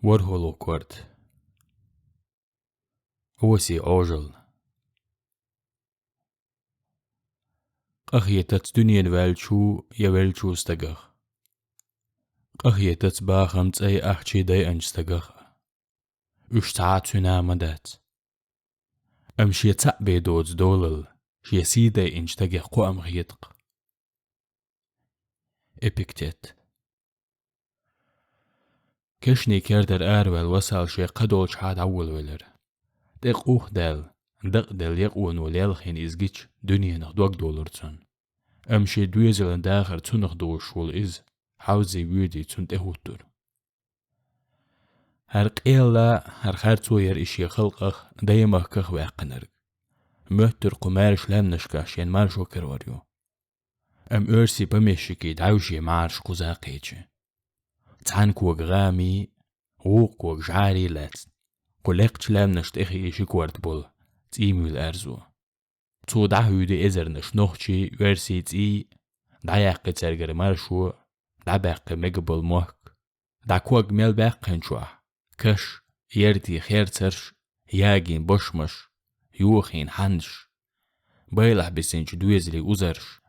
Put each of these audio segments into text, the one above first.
ورهولو كورت وسي أوجل قخيتت دنيا والشو يوالشو استقخ قخيتت باخمت أي أخشي داي أنجستقخ اشتعات سنامدات أمشي تأبي دوز دولل شي سيداي انجتقخ قو أم غيتق إبكتت كشني كردر آروال وسال شي قدول شحاد عول ولر دق أوخ دال دق دال يقون وليالخين إزجيش دنيا نخدوك دولرتون أمشي دويزل داخر تنخ دوش ول إز حوزي ويدي تنت إهوتر هر قيلا هر خارتو ير إشي خلقخ دايما كخ واقنرق مهتر قمارش لام نشكاش ين مارشو كروريو أم أرسي بمشيكي دعوشي مارش قزاقيتش تعنكو غامي غوقو جعاري لات قلقش لام نشت إخي إشي كوارت بول تيمو الأرزو تو دعهو دي إزر نش نوخشي ورسي تي دعياقي ترغر مارشو دعباقي مقبل موك دعكوغ ميل باقين شوح كش يرتي خير ترش ياجين بشمش يوخين حنش بايلح بسنج دويزلي أزرش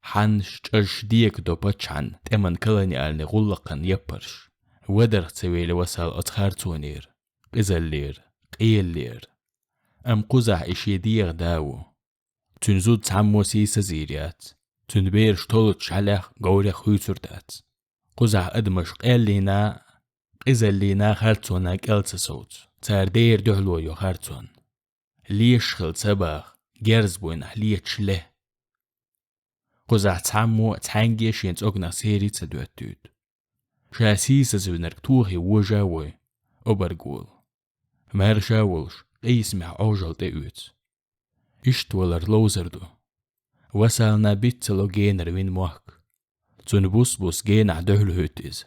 حنش ترش ديك دو بچان تمن كلاني آلني غلقن يبرش ودر تسويلي وسال أتخارتونير قزلير قيلير أم قزح إشي ديغ داو تنزود تعمو سيسا زيريات تنبيرش طولت شعلق قوري خويتردات قزح أدمش قيلينا قزلينا خارتونا قلت صوت تاردير دهلو يو خارتون ليش خل تباغ جرزبوين ليش له قزح تعمو تحنجيش ينتقنا سيري تدوتود شاسيسا زبنرك توخي وجاوي أبرقول مارشاولش قيسمح أوجل تقوت إشتولر لوزردو وسالنا بيتلو جينر وين موك تنبوس بوس جينع دهلو هوتيز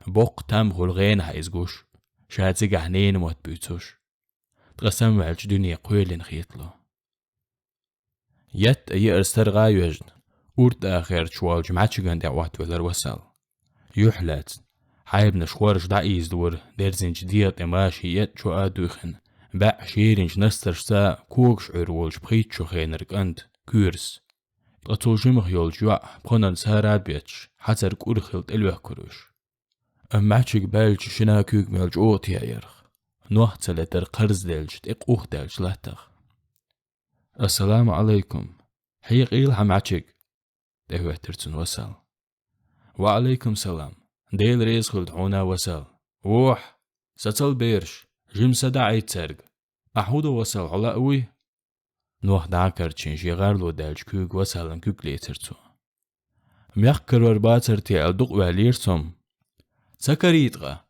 بوق تام غلغينها إزغوش شاتيق عنين موت بيتوش تغسم والج دنيا قويلين خيطلو يت أي أرسترغا يوجن أورد آخر شوال جمعتشغان دعوات ولر وسال يحلات حايب نشخورش دعيز دور درزنج ديات إماشي يت شو آدوخن باع شيرنج نسترشتا كوغش عرولج بخيتشو خينرك أنت كورس قطول جمخ يول جوع بخونان سارات بيتش حتر كورخلت الوه كروش أمعتشك بالج شنا كوغ ميلج أوتي يرخ نوحت لتر قرز دلج تقوخ دلج لاتخ السلام عليكم حيق إيلها معتشك دهوه ترتن وسال وعليكم سلام ديل ريز خلت عونا وسال ووح ستل بيرش جيم سدعي ترق أحودو وسال على قوي نوح دعكر تشنشي غارلو دالج كوغ وسالن كوغ ليترتو ميخكر ورباترتي ألدق واليرتم سكريتغا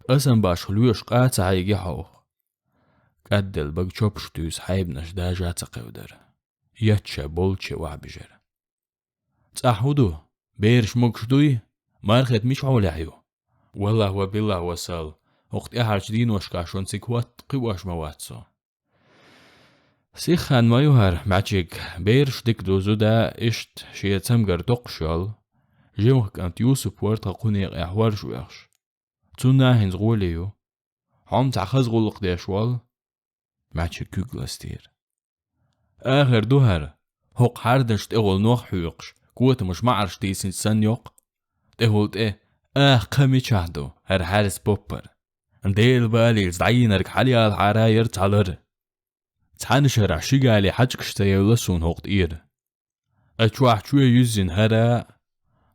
أسن باش خلوش قاتا عيجي حوخ قدل بقشوبش دوس حيبنش داجا تقودر يتشا بولتشي وعبجر تأحودو بيرش مكشدوي مارخت مش عولعيو والله وبالله وسال وقت أحرج دين وشكاشون سيكوات قواش مواتسو سيخان ما يهر معجيك بيرش ديك دوزو دا اشت شيتم قردقشال جيمك أنت يوسف ورطا قنيق أحوار شويخش تونا هنز غوليو هم تعخز غلق ديشوال معجيك كوغلاستير آخر دوهر هوق حردش تغل نوخ حيوقش قوة مش معرش ديسن سنيوق تهولت قمي شاهدو هر حارس بوبر ديل بالي زعينرك حالي الحراير تعلر تحنشر عشيقالي حجكش تيولسون هوقت إير أتواح شوية يزين هرا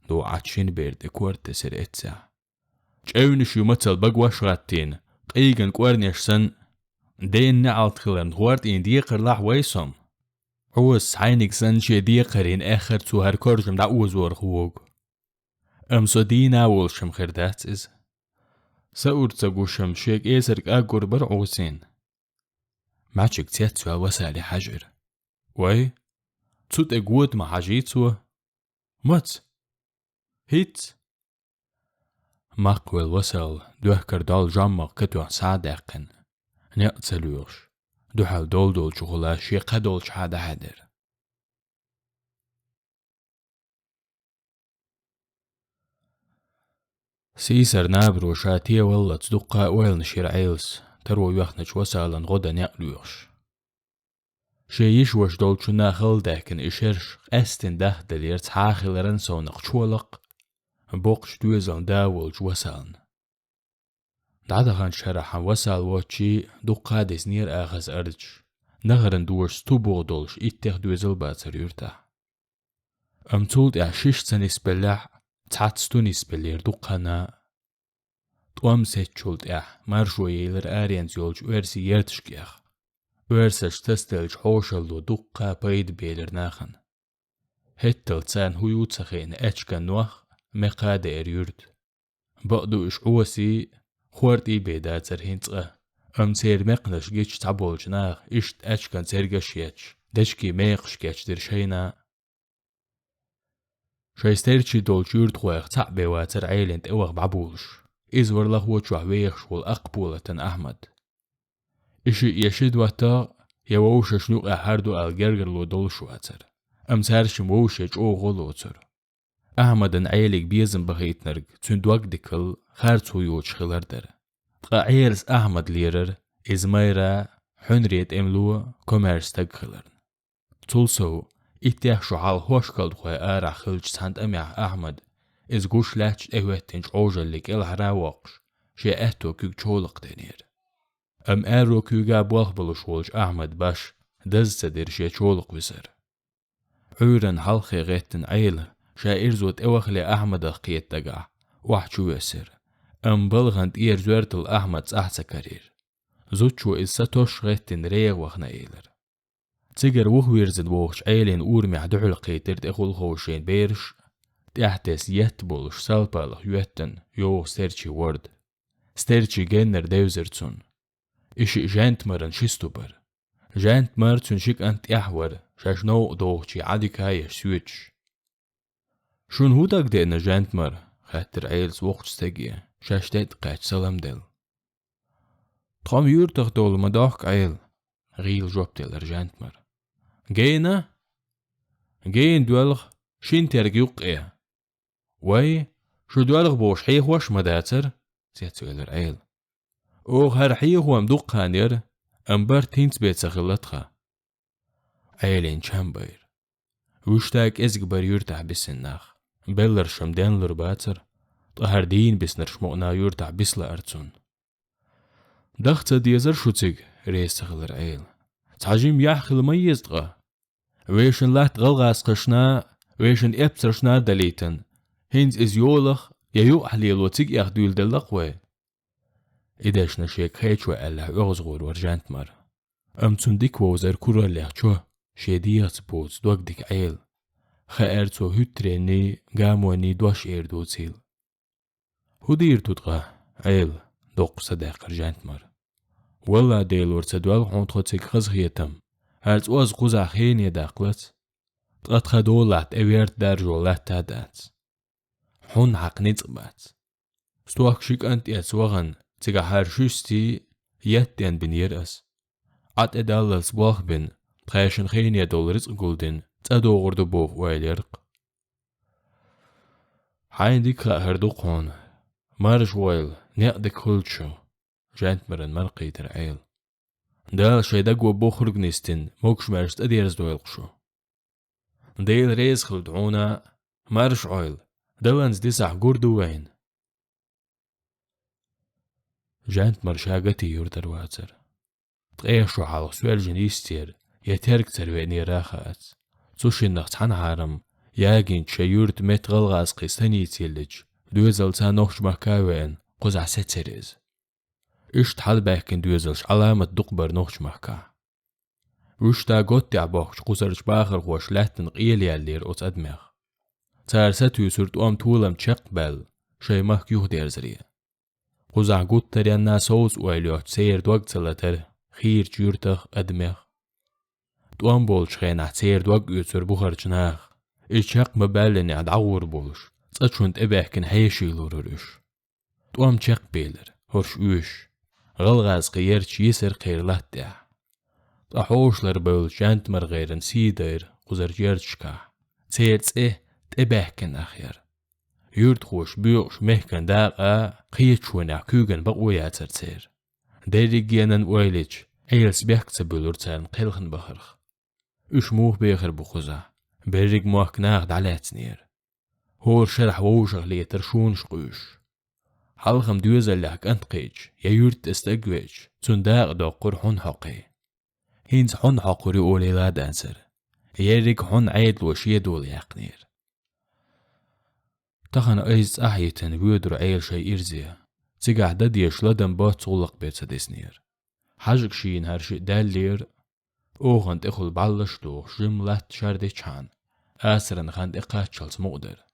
دو عاتشين بيرد كورت سر اتسا جاونش يمثل بقواش غاتين قيقن كوارنيش سن دين نعال تخلن غوارت إن ديقر لاح ويسم عوز حينك سن شي ديقرين آخر تو هر كورجم دعوز ورخوغ أمسو دينا والشم خردات إز سأور تقوشم شيك إيسرك أقور برعوسين معجك تيتسوا وسالي حجر وي تسوت اقود ما حاجيتسوا مت هيت ماقوال وسال دوهكر دال جامق كتوع سادقن نقتلوش دوحال دول شغلا شي قدول شحاد حدر سيسر نابرو شاتيه والله تصدقها ويل نشير عيلس ترو يخنج وسالا غدا نقلوش شيش وش دولشنا خلدكن إشرش أستن ده دلير تحاخل رنسون أقشولق بوقش دوزان داولج وسالن دعدغان شرحا وسال واتشي دو قادس نير آخز أرج نغرن دورش ستوبو دولش إتخ دوزل باتر يرتاح أمتولد إعشيش تنس بلح تعتستوني سبلير دو قنا توام سيتشولد إح مارشو يلر آريان زيولج ويرسي يرتشكيخ ويرسش تستلج حوشل دو قا بايد بيلر ناخن هتل تسان هيوت سخين أشكا نوخ مقادة إريورد بقدو إش عوسي خوارد إي بيدا ترهين تغا سير مقنش جيش تعبولج ناخ إشت أشكا ترغش يتش دشكي ميقش جيش درشينا شايستيرشي دولج يورد خويخ تعبي واتر عيلنت اوغ بعبولش إزور لهو تشوح ويخش والأقبولة أحمد إشي يشد وطا يووش شنوق أحردو الجرجر لو دولش واتر سارش موشج أو غلوتر أحمدن عيلك بيزن بغيت نرج تندوق ديكل خارتو يوش خلردر تقا عيرس أحمد ليرر إزمايرا حنريت إملو كوميرس تق خلرن تولسو إتيح شعال هوشكال خوي آرا خلج ساند أميح أحمد إز قوش لاتش إهوتنج عوجل لك إلها راوقش شي أهتو كيك تشولق دينير آرو كيوغا بوالخبلو شولج أحمد باش دز تدير شي تشولق وزر عورن حلخي غيتن عيلة شا إرزوت إوخلي أحمد أخيت تقع وحشو يسر بلغند إير زورتل أحمد سأحسا كارير زوتشو إسا توش غيتن ريغ وخنا إيلر تيجر وخويرزن ووخش عيلين أورمي عدعو قيتر إخول خوشين بيرش تحتس يتبولش سالبالخ يوتن يوغ ستيرشي ورد ستيرشي جنر ديوزرتسون إشي جانت مرن شستوبر جانت مرتون شيك أنت أحور شاش نوق دوغشي عادي كايش سويتش شون هوداك دينا جانت مر خاطر عيلس وقت ستاقيا شاش ديت قاعد سلام دل تقام يورتخ دول مداخك عيل غيل جوبتل جانت مر جينا جين دوالغ شين ترقيوق إيه وي شو دوالغ بوش حيخ وش مداتر سيت سؤال العيل أوغ هر حيخ ومدوق هانير أمبر تينس بيت سخلتخا عيلين شامبير وشتاك إزق بر يرتع بسناخ بلر شمدان لرباتر طهر دين بسنر شموقنا يرتع بسلا أرتسون دخت ديزر شوتيق ريس سخل العيل تعجيم يحخل ميز دغا ويشن لا تغلغاس قشنا ويشن إبسرشنا دليتن هينز إز يولخ ييو أحليل وتيق يخدول دلقوي إداش نشيك خيشوا ألا أغزغور ورجانت مر تنديك ووزر كورا لحشو شيديات بوز دوك ديك عيل خائرتو هتريني قامواني دوش إيردو تيل هدير تدغا عيل دوق صداق رجانت مر والله ديل ورتدوال حونتخو تيك خزغيتم هالت اوز قوزا خين يداقلت تغط خدولات اويرت دار جولات تادات حون حق نتقبات ستوخ شيك انت يتسوغن تيغا هارشوستي يتين بن يرأس عط ادالل سبوخ بن تخيشن خين يدول رزق قولدن تادو غردو بوف ويليرق حين ديك هردوق هون مارش ويل نيقدك خلتشو جانت مرن مرقي ترعيل دال شيداق وبوخرق نستن موكش مارشت اديرز دويلقشو ديل ريز خلدعونا مارش عيل دلنز ديسح قردو وين جانت مرشاقتي يردر واتر تقيشو على سوال جنيستير يترك ترويني راخات توشين نخت حن حارم ياجين تشيورت مت غلغاز قيستاني تيلج دوزل تانوخش مكاوين قزع ستريز إشت حال باكن دوزلش علامة دقبر نوخش مكا وشتا قوتي عبوخش قزرش باخر خوش لاتن قيل يالير اوت ادمغ تارساتو يسرت اوم تولم تشقبل شي مخ يوه ديرزري قزع قوت تريان ناسوز ويليوت سير دوق تلتر خير جورتخ ادمغ دوام بولش خينا سير دوق يسر بخرج ناخ إشاق مبالني عد عور بولش تشوند إباكن هيشي لورش دوام تشق بيلر هرش ويش غلغاز قيرش يسر خير لاتع طحوش لربول جانت مرغيرن سيدير قزر جيرشكا سيرتس تباكن أخير يرد خوش بيوش مهكن داقا قيتشونا كوغن بقويا ترتير ديريجينن ويليج ايلس بيحكس بلورتان قيلخن بخرخ اشموه بيخر بخوزا بريق موك ناغد على تنير هور شرح ووشغ ليتر شون شقوش حلخم دوزا لك انت قيج يا يرد استقويج تون داق دو قرحون حقي هينز حون حقوري اولي لا دانسر يريق حون عيد وشي دول يقنير تخن ايز احيتن بيودر عيل شي ارزيا تيقع داديش لدن بات صولق بيتsa ديسنير حاجك شين هرشي دالير اوغند اخل بالش دوغ جملات شاردي چان آسرن خاند اقاتشلس مقدر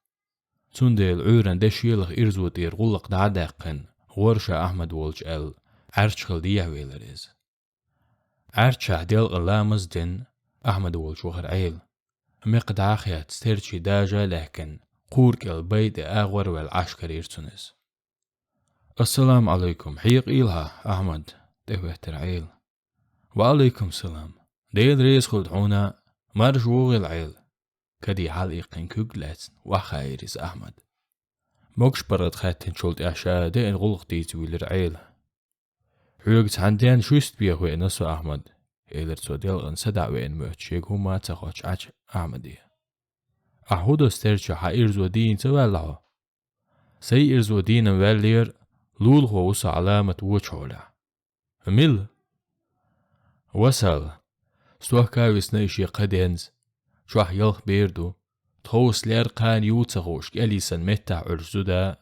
تنديل عورن دشيلغ ارزو دير غلق دعداقن غورشا احمد والج ال عرشخل ديهويلريز عرشا ديل غلامز دين احمد والج وخر عيل مقداخيات ستيرشي داجا لكن قورك البيت اغور والعشكر يرتنس السلام عليكم حيق إلها أحمد تهوهتر عيل وعليكم السلام ديل ريس خلدعونا مرجوغ العيل كدي حليقين كوغلات وخيريز أحمد موكش برد خاتن شولد أعشاء دين غلق ديت ويلر عيل حيوغت عندين شوست بيه وين نسو أحمد إلر تو ديل غن سدع وين موتشيك هما تخوش عج أحمدي أحودو ستيرشا حايرزو دين توالعو سي إرزو دين والير لول هو وسع علامة وجهولا ميل وصل سواه كاويس نيشي قدينز شوح يلخ بيردو تخوص لير قان يوتغوش كاليسن متع عرزودا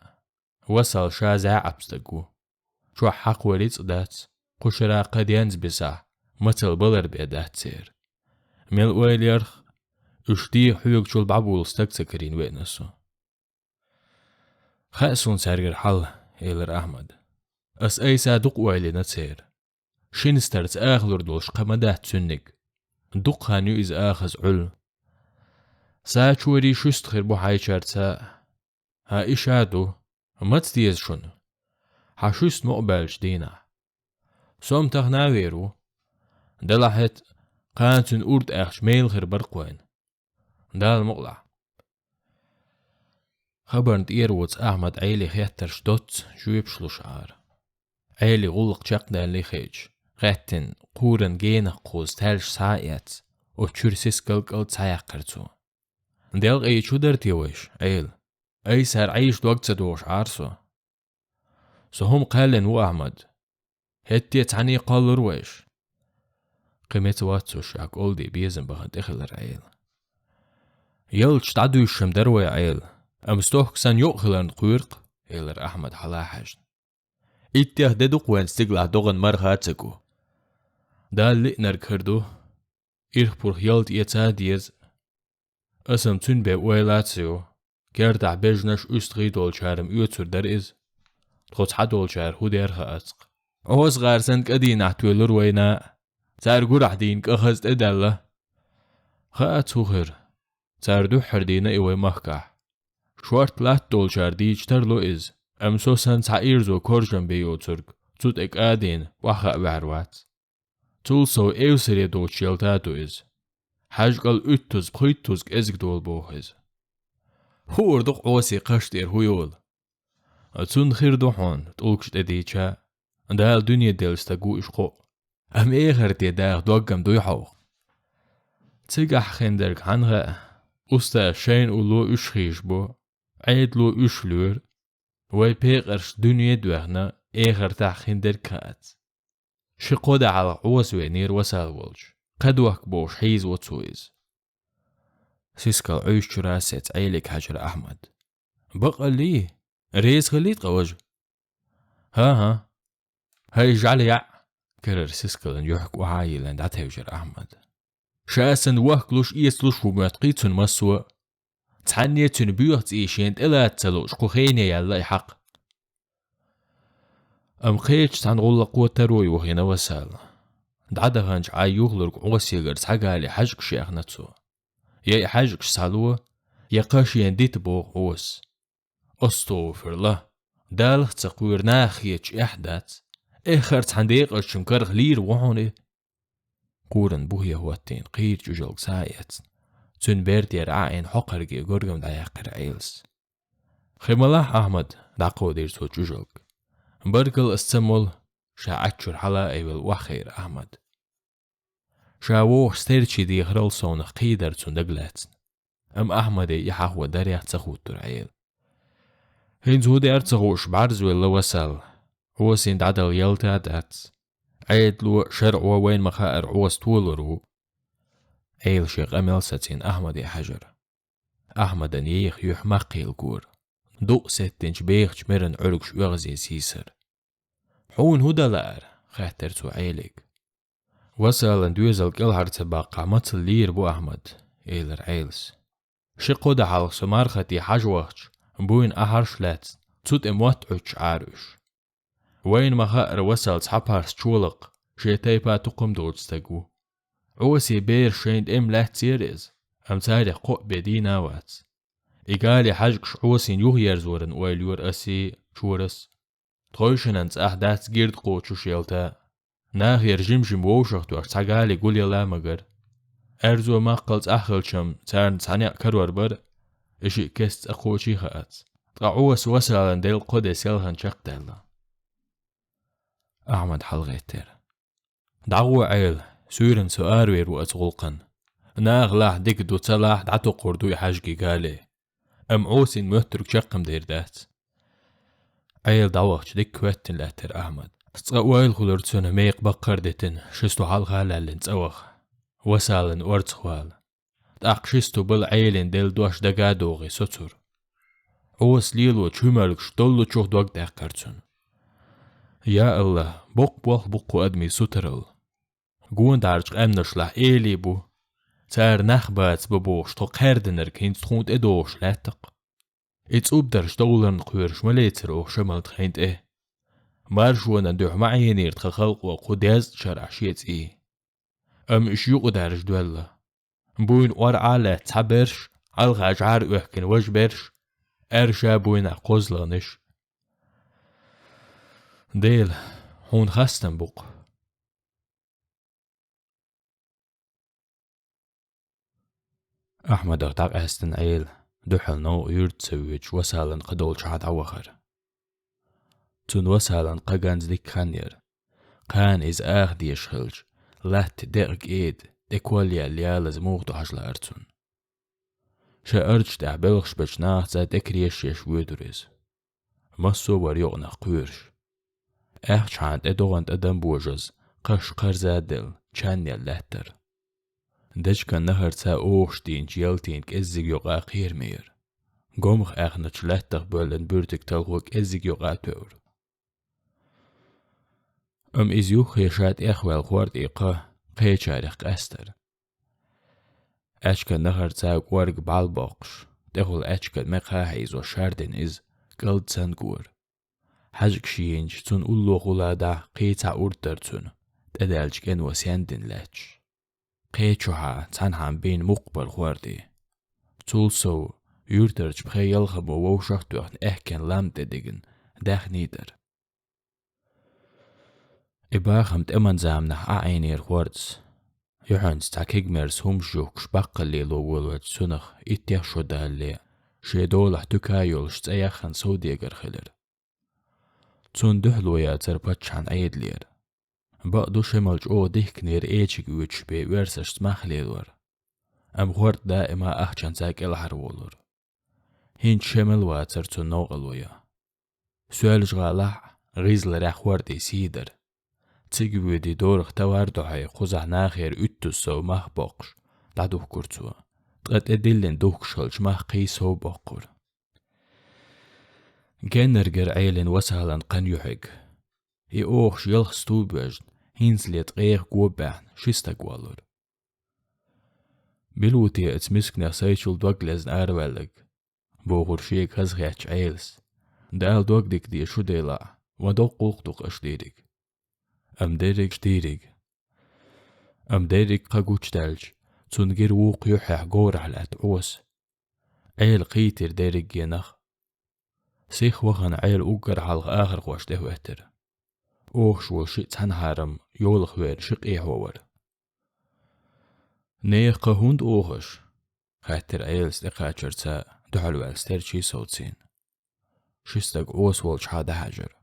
وصل شازع عبستقو شوح حق وليت دات قشرا قدينز بسع متل بلر بيدات سير ميل ويليرخ اشتي حيوك شول بعبول استكسكرين وينسو خأسون سارجر حل إلر أحمد أس أي صادق وعلي نتسير شينسترت آخلر دولش قمدات سنك دق هانيو إز آخز عل ساچوري شستخر بو حايشارتا ها إشادو متديز شن حشوست مقبلش دينا سوم تغناويرو دلحت قانتن أورد أخش ميل خير برقوين دال مقلع خبرنت إيروتس أحمد عيلي خياتر شدوت شو يبشلو شعار عيلي غلق شاقنا اللي خيج غاتن قورن جينا قوز تالش سايات و تشورسيس قلقل تسايقرتو ديل اي شو درتي ويش عيل اي سار عيش دوقت سدوش عارسو سهم قالن و أحمد هتي تعني قالر ويش قيمت واتسوش عك قولدي بيزن بغد اخلر عيل يلش تعدو يشم دروي عيل أمستوك سان يؤخلن قيرق إلر أحمد حلاحجن إتيه ددوق وين استقلع دوغن مرخاتسكو دال لئنر كردو إرخ برخ يلت إيتاديز أسم تون بي ويلاتسيو كيردع بيجنش أستغي دولشارم يوتسر در إز تخوص حدولشار هو ديرخ أسق أوز غارسنك أدين أحتويلر وينا تارقو رحدينك أخذت إدالة خااتسو خير تاردو حردينا إيوي مخكح شوارت لات دولشار ديج ترلو إز أمسو سنس حايرزو كورجن بيو ترك تود إك آدين وخا بعروات تولسو إيوسري دوشيلتاتو إز حاجقل أتوز بخيتوز كإزك دول بوخيز هو اردوق عوسي قشتير هيول أتون خير دوحون تولكش تديچا دال دنيا ديلستاقو إشقو أم إيخر تيداغ دوغم دويحوخ تيقح خندرك عنغا أستا شين أولو إشخيش بو عيد لو إشلور وي بيغرش دنيا دوغنا إيخر تاع خندر كات شقود على عوس وينير وسالولج قدوك بوش حيز وتسويز سيسكال عيش شراسات عيلك حجر أحمد بقى لي ريس غليت قوج ها هاي جعل يع كرر سيسكال يحك وعايلان دعت هجر أحمد شاسن وهكلوش إيسلوش ومعتقيتن مسوا تحنيتن بيوت إيشينت إلا تسلوش قخيني يالله حق أم خيج تان غلق وتروي وخينا وسال دعدا غانج عايوغلرق عوسيغر تحقالي حاجك شيخ نتسو يا حاجك سالوه يقاشي انديت بوغ عوس أستغفر الله دالخ تقوير ناخيج إحدات إخر تحنديق الشمكر غلير وحوني قورن بوهي هواتين قير جوجلق سايت تون بيردير عاين حقرقي قرقم دايقر عيلس خملاح أحمد دعقو دير سو جوجوك برقل استمول شا عتشر حلا ايول وخير أحمد شا ووح ستيرشي دي غرل سون قيدر تون دقلاتن أحمد يحاهو داريا تسخوتر عيل هين زودي أرتغوش بعرز ولا وسال هو سين دعدل يلتا دات عيد لو شرع وين مخائر عوز طولرو عيل شيخ أمل ستين أحمد يا حجر أحمد ييخ يحمقي القور دو ستنش بيخش مرن عرقش وغزي سيسر حون هودا لار خاطر تو عيلك وسال دويزل قلهر تباقع مطل لير بو أحمد إيلر عيلس شقو دا حالق سمارختي حجوغش بوين أهرش لات تود اموات عارش وين مخائر وسال صحبهرس تشولق شيتايبا تقوم دولستاقو عوسي بير شيند لات سيريز تاريخ قوء بدينا وات إيقالي حجكش عوسين يرزورن ويليور أسي شورس تخوشنانس أحداث جيرد قوتشو شيلتا ناخير جمجم ووشختو تاقالي قولي لا مگر أرزو ماقلت أخلشم تارن تانيق كرور بر إشي كست أقوشي خات عوس وسالن ديل قدس يلهن شقتالا أحمد حلغيتر دعوة عيل سورن سؤاروير وأتغلقن ناغلاح ديك دو تلاح دعتو قردو يحاجكي قالي عوسين مهترك شقم دير دات عيل دعوخش ديك كواتن لاتر أحمد تقويل خلرتسون ميق بقر ديتن شستو حالغالا لنتسوخ وسالن ورتخوال تأقشستو بالعيلين ديل دوش دقادوغي سطر عوس ليلو تشمالكش دولو تشوخ دوك داقرتسون يا الله بقو أدمي سطرل قوان دارج أمنشلح إيلي بو تار نخبات ببوش تو قردنر كين تخوند إدوش لاتق إتسوب درش دولرن قويرش مليتر أو شمال تخيند مارشوانا دوح معينير تخلق وقوداز شرع شيت إشيوق دارج دولا بوين ورعالة تعبرش عالغاج عار وحكن وجبرش أرشا بوين عقوزلانش ديل هون خاستن بوق أحمد أغتاق أستن عيل دوحل نو يرد سويج وسالن قدول شعاد عوخر تون وسالن قاقانز ديك خانير قان إز دي يشخلج لات ديق إيد ديكواليا ليالز موغدو حجلا أرتون شا أرج دع بلغش بجناح زاد إكريش يشويدوريز مصو وريوغنا قويرش شاند إدوغند أدم بوجز قش قرزادل چانيا لاتر دج كان نهر تا أوشتين جيالتين كإزيق يوغا قير مير قومخ نتش لاتر بولن بورتك تلغوك إزيق يوغا تور إزيوخ يشاد إخوال خوارد إيقا قيشاريخ قاستر كان نهر تا قوارق بالباقش دخل كان مقا هيزو شاردين إز قلد سنقور حجك شينج تون أولو غلادا قيتا أوردرتون تدالج كان وسياندين لاتش قيتشوها تنحن بين مقبل خوردي تولسو يورترج بخيال خبو ووشختوخن كان لام ديديگن داخ نيدر إباخم تأمن زامنح عينير خوردس يحنس تاكيق مرس هم جوكش بقلي لو ولوات سنخ إتيخ شو دالي شيدولح تكايولش تأيخن سوديگر خلر تون دهلويا تربتش عن عيد لير بقدو شمالج او ديك نير ايجيك ويتش بي ورسش تمخليلور غورد دائما أخشان تاك الحرولور هين شمال واتر تون نوغلويا سؤالج غالح غيزل راح وردي سيدر تيجي دي دورخ تواردو هاي خوزح ناخير اتوسو مخ باقش دادوه كورتوا تغت ادلين دوك شلج مخ قيسو باقور جنرجر عيلن وسهلن قنيوحيق اوخش يلخ ستوبجد هينزليت غير قوبان شيستاقوالور بلوتي اتمسكنا سايشل دوغلزن اروالك بوغور شيك هزغياتش عيلس دال دوغديك دي شو ديلا ودوق قوقدوق اشديريك ديريك قاقوش دالج تنجر ووق يحيح قورح الاتعوس عيل قيتر ديريك جينخ سيخ وخن عيل اوقر حلق آخر قواش دهواتر اوخش وشيت هنهارم يولخ وير شق ايهوور نيخ هوند اوخش خاطر عيل استقاچر تا دحلو السترشي صوتين شستق عوس والش هذا حجر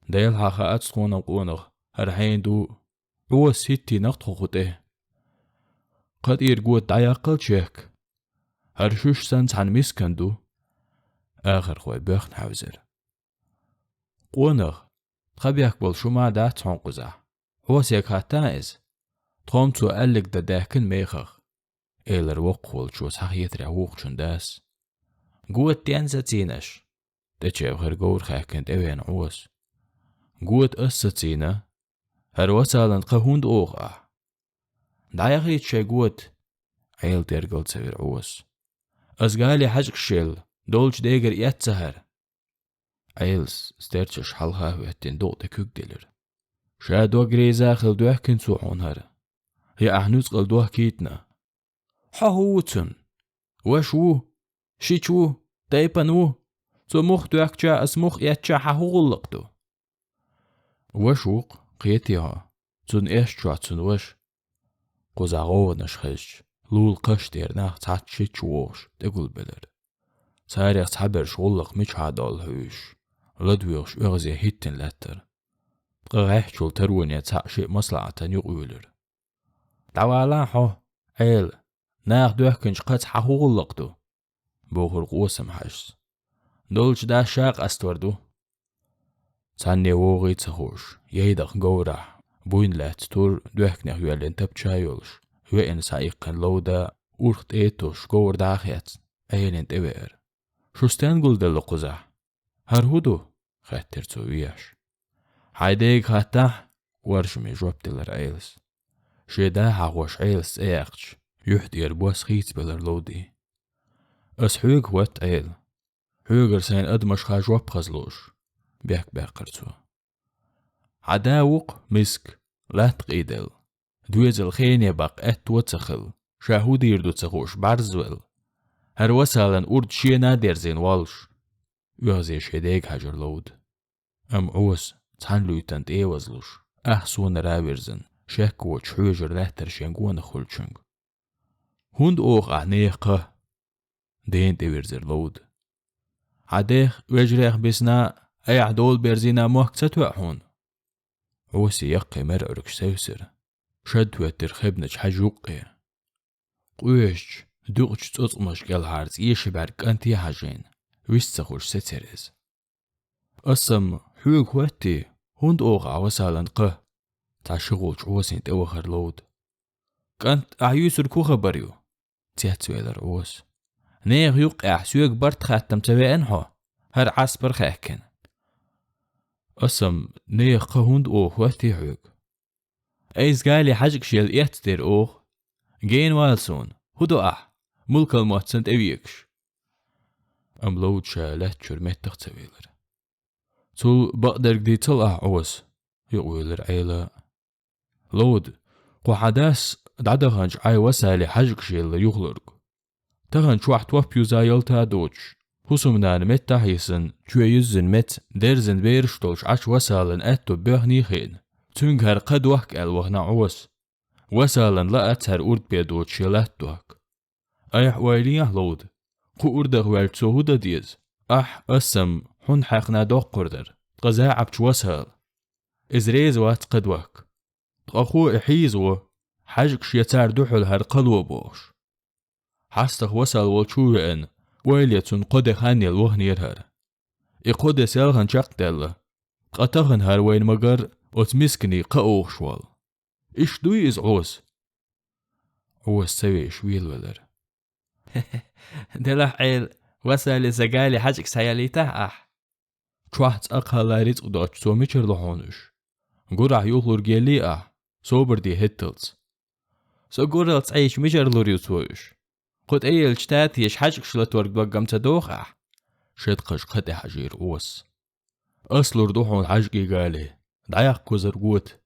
ديل هاخا أتسخون قونغ هرحين دو عوس سيتي نقطخو خطه قد إرقوت دايقل شيك هرشوش سنس عن مسكندو آخر خوي بيخن حوزر قونغ تخبيك بول شما دات تنقزه عوس يك هاتايز تخومتو ألق دا داكن ميخخ إيلر وقفول شو سحيت رعوق شنداس قوت تيانسا تينش تجيب غير قور خاكن تبين عوس قوت أستينا هر وسالن قهوند أوغا دايغيت شي قوت عيل تيرقل تسوير عوس أزقالي حجق شيل دولش ديگر يتسهر عيلس ستيرتش حلها ويتين دوغ كوك ديلر شا دوغ ريزا خل دوغ كنسو عونهر هي أحنوز قل دوغ كيتنا حهوتن وشو شيشو تايبانو تو مخ دوغ جا اسمخ يتشا حهولقتو وشوق قيتيها تون إيش تون وش قوزاغو نشخش لول قش ديرناخ تاتشي تشوش تقول بلر ساريخ تحبر شغلق مش هادال هوش لدويغش اغزي هيتن لاتر تقغيح شول ترون يتساقشي مصلعة يقولر دوالا حو عيل ناخ دوكنش قد حهولقتو بوخر قوسم حش دولش دا شاق استوردو ساني ووغي تسخوش يهيدخ قورح بوين لات تور دوكنخ يوالين تبتشايولش وين سايقن لودا ورخت ايتوش قور داخيات ايلين تبير شوستان قول دل قزح هرهودو خاتر تسوياش حايديك خاتح ورشمي جواب دلر ايلس شيدا حاوش ايلس ايقش يحدير بوس خيت بلر لودي اس حوق وات ايل حوقر سين ادمش خا جواب خزلوش بيك باقرتو عداوق مسك لا تقيدل دويز الخين يبق ات وتسخل شاهودي يردو تسخوش بارزول هر وسالن أورد شي نادر زين والش يغزي شيديك هجر لود ام عوس تحن لويتنت ايوزلوش احسون راورزن شاكو وچحوجر لاتر شنگون خلچنگ هند اوغ اعنيقه دين تيورزر لود عديخ وجريخ بسنا اي عدول برزينا موك ستوحون عوسي يقي مرعركش سوسر شد وتر خبنج حجوقي قويش دوغش تصمش قلهارز يشبرك انتي حاجين ويستخوش سترز أصم حوق واتي هند اوغا وسالن قه تاشغولش عوسين توخر لود كانت اعيوسر كو خبريو تيهتويلر عوس نيغ يوقع سويق برد خاتم تبينحو هر عسبر خاكن أصم نيغ قه هند اوغ واتي حوق ايز قالي حجك شيل ايتدير اوغ جين والسون هدو ملك الموتسنت اويكش ام لود شالات شرمت تختويلر تول بقدر دي طلع عوس يقولر عيلا لود قو حداس دعدغنج عاي وسالي حجك شيل يغلرق تغن شوحت وفيو زايلتا دوش حسومنان مت تحيسن يزن مت درزن بيرشتولش عش وسالن اتو بيهني خين تنجهر قد وحك الوهنا عوس وسالن لا اتهر ارد بيدوت شيلات دوك ايح ويليه لود قو اردغ والتسو هودا ديز اسم حن حقنا دوق قردر قزاعبش وسال ازريز وات قدوك تقخو احيزو حجك شيتار دوحل هر قلو بوش حستخ وسال والشوين ويليتون قد خاني الوهنير اقود سالغن شاقتل قطغن هر وين مقر اتمسكني قاوغ شوال ايش دوي از عوس سوي شويل ولر دلح عيل وسالي زقالي حجك سياليته شوحت اقهلا ريتق دوش سو ميشر لحونش قرع يوخلور جيلي صوبر دي هتلز سو قرلت عيش ميشر لوريوتوش قد ايل شتات يش حجك شلتورك بقم تدوخ شدقش قد حجير عوس اصلور دوحون حجكي قالي دعيق كوزر قوت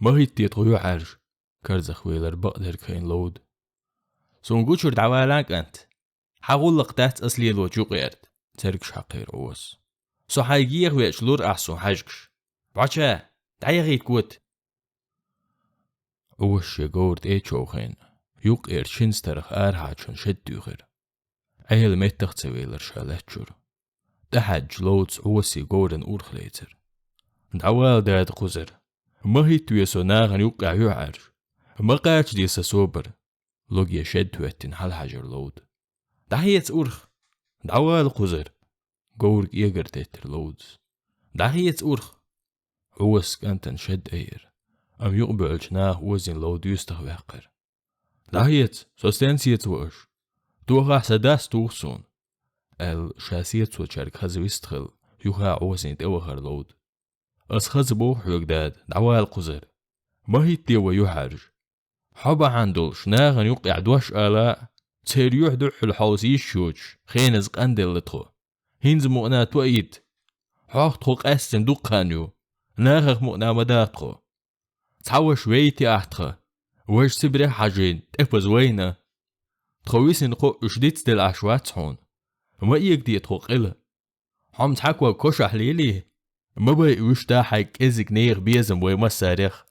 ما هيتي طيو عرج كرزخ ويلر بقدر كين لود سونقوشر دعوالانك انت حاولق تحت اصلي الوجو قيرد تركش حقير عوس سو حايقيق ويش لور احسو حجكش باشا دعيقيت قوت عوش يقورد ايشو خين يوق اير شنسترخ ارهاتشن شد دوغر عيل ميتخ تسويلر شالاتشور تحج لودس عوسي قورن أورخليتر دعوال داد قزر ما هي تويسو ناغن يوقع يعرش ما قاعش ديسا صوبر لوج يشد تويتن حال حجر لود دعيت أورخ دعوال قزر قورق يقر تيتر لودز دعيت أورخ عوس كانتن شد اير ام يقبلش ناغ وزن لود يستغ واقر دعيت سوستانسيت وش توغا سداس توغسون الشاسيت وشارك خزو يستخل يوها عوزن توغر لود اس خزبو حيقداد دعوال قزر ما هي تيوى يحرج حبا عندل شناغن يقع دوش آلاء تير يحدو الحوز يشوش خينز قندل لتخو هينز مؤنا توئيد حاق تخوق أسن دوقانيو ناغخ مؤنا مداتخو تحوش ويتي أحتخو وش سبري حاجين تفوز وينا تخويسن قو اشديت دل عشوات هون ما يقدي تخوق إلا حم تحكوا كوش أحليلي ما بي وش دا حيك إزك نيغ بيزم ويما ساريخ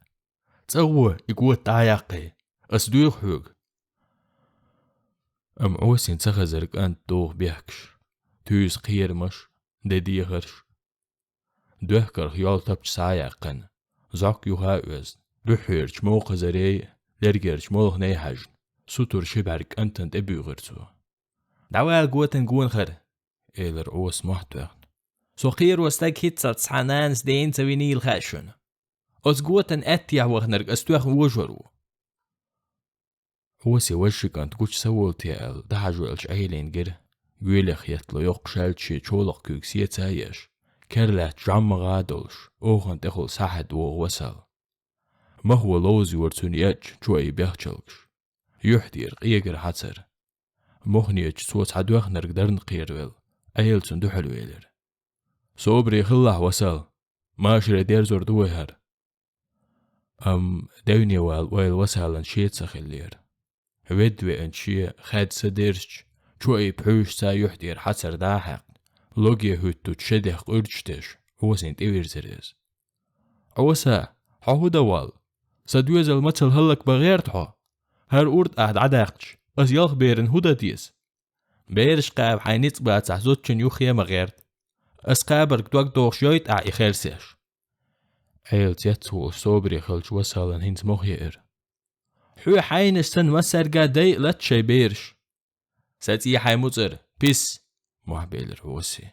تسوى يقوى تعيقي أسدوي حوق أم عوسين تخزرك أنت دوغ بيحكش تويس قير مش دي غرش دوهكر خيال تبش سايقن زاك يوهاوز دوحيرش موق زري لرجرش موغ نيحجن سوتور شبارك أنتن تبي غرسو دعوال قوتن قون خر إيلر عوس محتوغن سو قير وستاك هيتسات سحانانس دين سويني الخاشن أس قوتن أتيع وغنرق أستوغ وجورو عوسي وشي كانت قوش سوولتي أل دحجو ألش أيلين جر قويلخ يتلو يوق شالتشي تشولق كوكسية تايش كرلات جام غادولش أوغن تخل ساحد وغ وسال ما هو لوزي ورسون يأج جوي بيخشلكش يحدير قيقر حتر مخنيج صوت عدوغ نرق درن قيرويل أيل سندوح الويلر صوبري خلح وسال ماشر دير زور دوهر دوني ويل وسالن شيت سخلير ودوي ان شي خاد سديرش جوي بحوش سا يحدير حتر داحق لوجي هوتو تشدخ قرشتش هو سنت إيرزريز عوسا حهو دوال سدويز المتل هلك بغيرتحو هر أورد أحد عداقش أس يالخ بيرن هودا ديس بيرش قاب حينيت بات سحزوتشن يوخيا مغيرت أس قابرك دوك دوغش يويت أعي خيرسيش أيل تيتو صوبري خلش وسالن هنت مغير حو حين سن مسرقا داي لاتشي بيرش ساتي حي مزر بيس محبيل روسي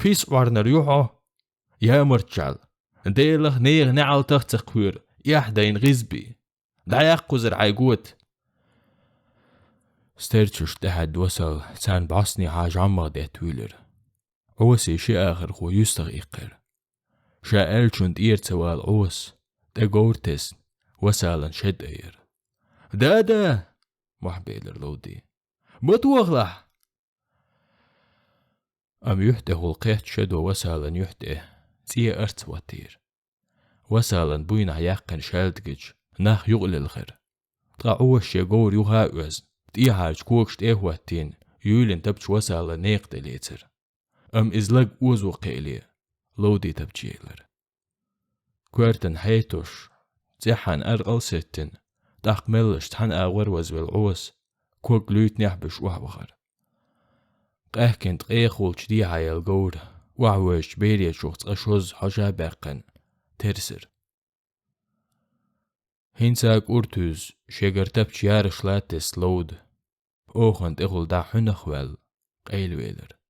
بيس وارنر يوحو يا مرتشال ديلخ نيغ نعال تختخوير يحدين غزبي دعيق قزر عيقوت ستيرتشوش تحد وصل سان بعصني حاج عمغ ديت ويلر عوسي شي آخر خو يستغ إيقر شا ألشون دير توال عوس دا قورتس وسالن شد اير دادا محبيلر لودي متوغلح أم يحته القيت شدو وسالن يحته تي أرت واتير وسالن بوين عياقن شالدقج ناخ يغل الخير طاعوش يقور يغاوز تي حاج كوكش تيهواتين يولن تبش وسالن نيق دليتر أم إزلق وزو قيلي لودي تبجيلر كوارتن حيتوش تيحان أرغل ستن داق ملش تحن آغور وزويل عوس كوك لوت نحبش وحبخر قاهكنت قيخول جدي عيال قور وعوش بيريا شوخت أشوز حجا باقن ترسر هنساك أورتوز شجر تبش يارش لاتس لود أوخنت إغل دا حنخوال قيل ويلر